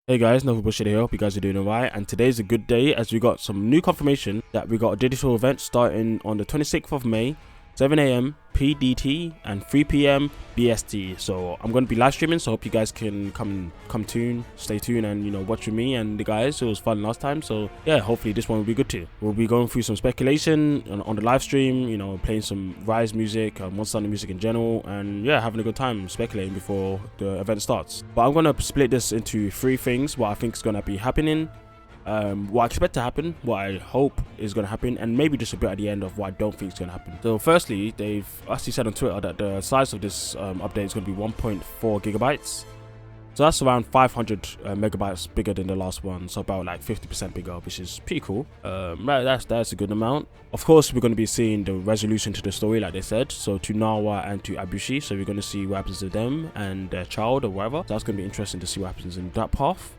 Hey guys, Novel Bullshit here. Hope you guys are doing alright. And today's a good day as we got some new confirmation that we got a digital event starting on the 26th of May, 7 a.m. PDT and 3 p.m. BST. So I'm going to be live streaming, so I hope you guys can stay tuned and watch with me and the guys. It was fun last time, so yeah, hopefully this one will be good too. We'll be going through some speculation on the live stream, playing some Rise music, Monster Hunter music in general, and yeah, having a good time speculating before the event starts. But I'm going to split this into three things, what I think is going to be happening, what I expect to happen, what I hope is going to happen, and maybe just a bit at the end of what I don't think is going to happen. So firstly, they've actually said on Twitter that the size of this update is going to be 1.4 gigabytes. So that's around 500 megabytes bigger than the last one, so about like 50% bigger, which is pretty cool. That's a good amount. Of course, we're going to be seeing the resolution to the story, like they said, so to Nawa and to Ibushi, so we're going to see what happens to them and their child or whatever. So that's going to be interesting to see what happens in that path.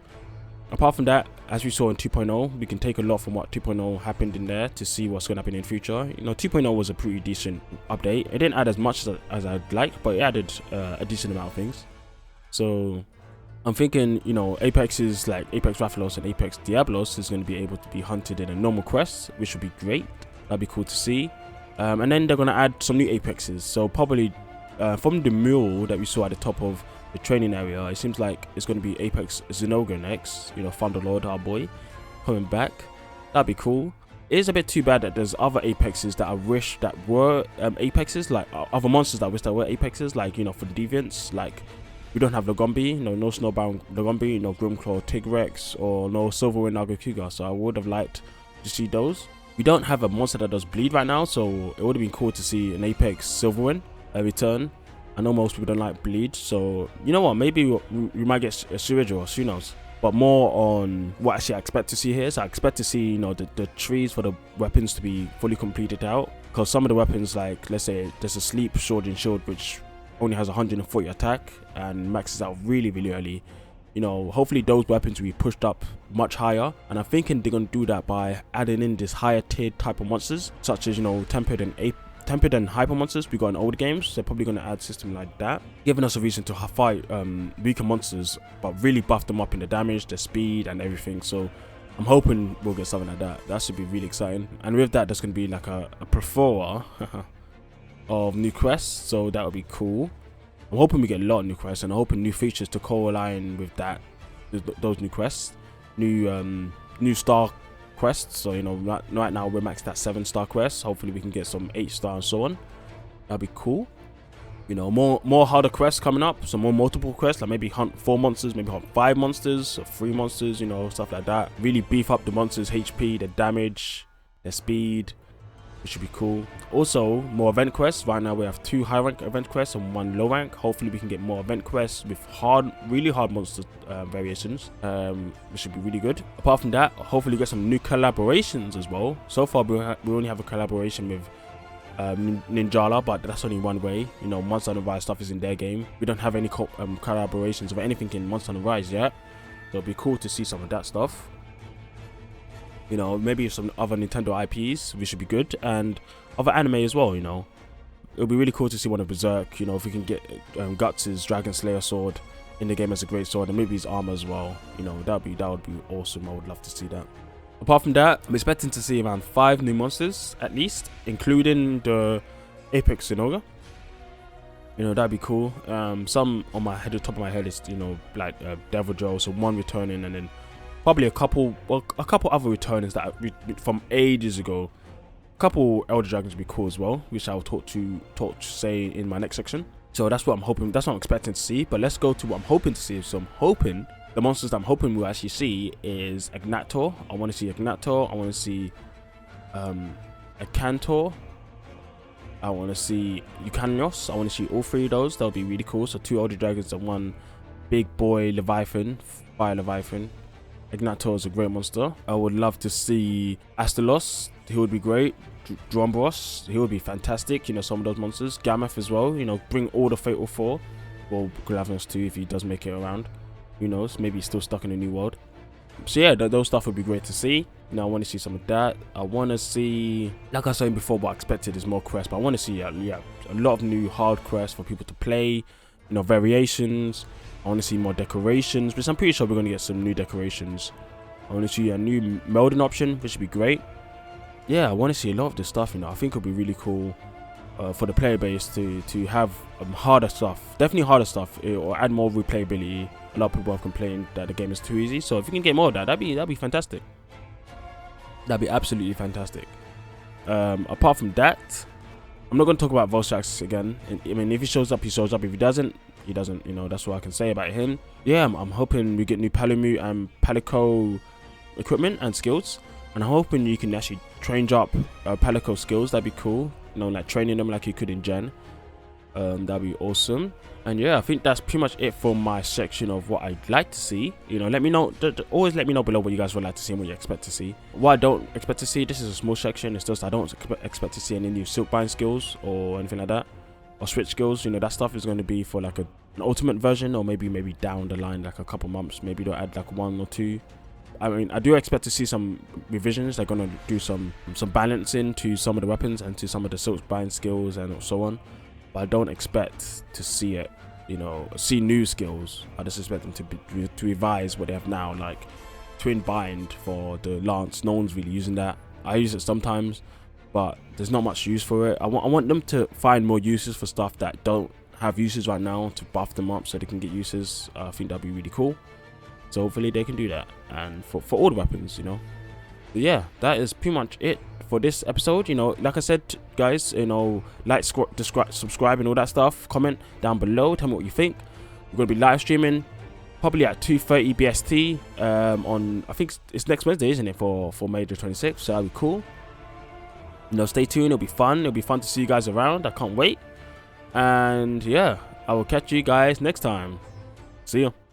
Apart from that, as we saw in 2.0, we can take a lot from what 2.0 happened in there to see what's going to happen in the future. 2.0 was a pretty decent update. It didn't add as much as I'd like, but it added a decent amount of things. So I'm thinking, Apex's like Apex Rathalos and Apex Diablos is going to be able to be hunted in a normal quest, which would be great. That'd be cool to see. And then they're going to add some new Apexes. So probably from the mural that we saw at the top of the training area, it seems like it's going to be Apex Zinogre next, Thunderlord, our boy, coming back. That'd be cool. It is a bit too bad that there's other Apexes that I wish that were Apexes, like other monsters that I wish that were Apexes, like, for the Deviants, like we don't have Lagombi, no Snowbound Lagombi, no Grimclaw Tigrex, or no Silverwind Nagakuga, so I would have liked to see those. We don't have a monster that does bleed right now, so it would have been cool to see an Apex Silverwind return. I know most people don't like bleed, so you know what, maybe we might get a Surge or who knows. But more on what actually I expect to see here. So I expect to see, the trees for the weapons to be fully completed out. Because some of the weapons, like, let's say there's a Sleep Sword and Shield, which only has 140 attack and maxes out really, really early. Hopefully those weapons will be pushed up much higher. And I'm thinking they're going to do that by adding in this higher tiered type of monsters, such as, Tempered and Hyper monsters we got in old games. They're probably going to add a system like that, giving us a reason to fight weaker monsters, but really buff them up in the damage, the speed, and everything. So I'm hoping we'll get something like that. That should be really exciting. And with that, there's going to be like a plethora of new quests, so that would be cool. I'm hoping we get a lot of new quests, and I'm hoping new features to co-align with those new quests, new star quests. So right now we're maxed at 7-star quests. Hopefully we can get some 8-star and so on. That'd be cool. More harder quests coming up, some more multiple quests, like maybe hunt 4 monsters, maybe hunt 5 monsters or 3 monsters, stuff like that. Really beef up the monsters' HP, their damage, their speed, which should be cool. Also, more event quests. Right now we have 2 high rank event quests and 1 low rank. Hopefully we can get more event quests with really hard monster variations, which should be really good. Apart from that, hopefully get some new collaborations as well. So far we only have a collaboration with Ninjala, but that's only one way. Monster Hunter Rise stuff is in their game. We don't have any collaborations of anything in Monster Hunter Rise yet, so it'll be cool to see some of that stuff. Maybe some other Nintendo IPs, which should be good, and other anime as well. It'll be really cool to see one of Berserk. If we can get Guts' Dragon Slayer sword in the game as a great sword, and maybe his armor as well. That would be awesome. I would love to see that. Apart from that, I'm expecting to see around 5 new monsters at least, including the Apex Zinogre. That'd be cool. Some on my head, the top of my head is like Devil Joe, so 1 returning, and then probably a couple other returners that from ages ago. A couple Elder Dragons would be cool as well, which I'll talk to say in my next section. So that's what I'm hoping. That's what I'm expecting to see. But let's go to what I'm hoping to see. So I'm hoping the monsters that I'm hoping we'll actually see is Agnator. I want to see Agnator. I want to see Akantor. I want to see Eucanios. I want to see all 3 of those. That'll be really cool. So 2 Elder Dragons and 1 big boy Leviathan, Fire Leviathan. Agnator is a great monster. I would love to see Astalos. He would be great. Drombros, he would be fantastic. Some of those monsters. Gameth as well. Bring all the Fatal 4. Well, Glavnos too if he does make it around. Who knows? Maybe he's still stuck in the new world. So yeah, those stuff would be great to see. I want to see some of that. I want to see, like I was saying before, what I expected is more quests. But I want to see a lot of new hard quests for people to play. variations. I want to see more decorations, which I'm pretty sure we're going to get some new decorations. I want to see a new melding option, which would be great. Yeah, I want to see a lot of this stuff. I think it'll be really cool for the player base to have harder stuff. Definitely harder stuff, or add more replayability. A lot of people have complained that the game is too easy. So if you can get more of that, that'd be fantastic. That'd be absolutely fantastic. Apart from that, I'm not going to talk about Volstrax again. I mean, if he shows up, he shows up. If he doesn't, he doesn't. That's what I can say about him. Yeah, I'm hoping we get new Palamute and Palico equipment and skills. And I'm hoping you can actually train up Palico skills. That'd be cool. Like training them like you could in Gen. That'd be awesome. And yeah, I think that's pretty much it for my section of what I'd like to see. Let me know. Always let me know below what you guys would like to see and what you expect to see. What I don't expect to see, this is a small section. It's just I don't expect to see any new Silkbind skills or anything like that, or switch skills. That stuff is going to be for like an ultimate version, or maybe down the line, like a couple months. Maybe they'll add like 1 or 2. I mean, I do expect to see some revisions. They're going to do some balancing to some of the weapons and to some of the Silkbind skills and so on. But I don't expect to see it, see new skills. I just expect them to revise what they have now, like Twin Bind for the Lance. No one's really using that. I use it sometimes, but there's not much use for it. I want them to find more uses for stuff that don't have uses right now, to buff them up so they can get uses. I think that'd be really cool. So hopefully they can do that, and for all the weapons, But yeah, that is pretty much it for this episode. Like I said, guys, like, subscribe and all that stuff. Comment down below, tell me what you think. We're gonna be live streaming probably at 2:30 BST on, I think it's next Wednesday, isn't it, for May the 26th. So that'll be cool. Stay tuned. It'll be fun. It'll be fun to see you guys around. I can't wait. And yeah, I will catch you guys next time. See you.